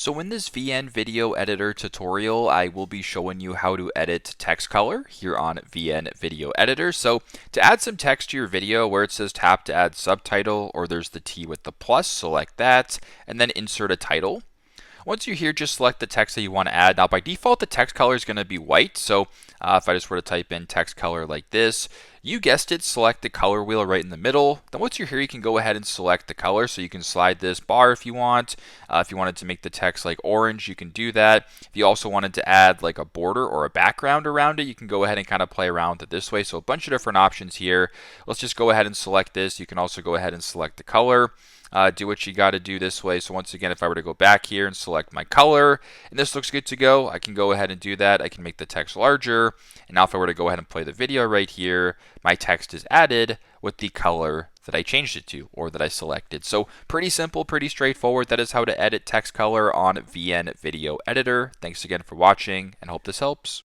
So in this VN video editor tutorial, I will be showing you how to edit text color here on VN video editor. So to add some text to your video, where it says tap to add subtitle, or there's the T with the plus, select that, and then insert a title. Once you're here, just select the text that you want to add. Now, by default, the text color is going to be white. So if I just were to type in text color like this, you guessed it, select the color wheel right in the middle. Then once you're here, you can go ahead and select the color. So you can slide this bar if you want. If you wanted to make the text like orange, you can do that. If you also wanted to add like a border or a background around it, you can go ahead and kind of play around with it this way. So a bunch of different options here. Let's just go ahead and select this. You can also go ahead and select the color. Do what you got to do this way. So once again, if I were to go back here and select my color, and this looks good to go, I can go ahead and do that. I can make the text larger. And now if I were to go ahead and play the video right here, my text is added with the color that I changed it to or that I selected. So pretty simple, pretty straightforward. That is how to edit text color on VN Video Editor. Thanks again for watching and hope this helps.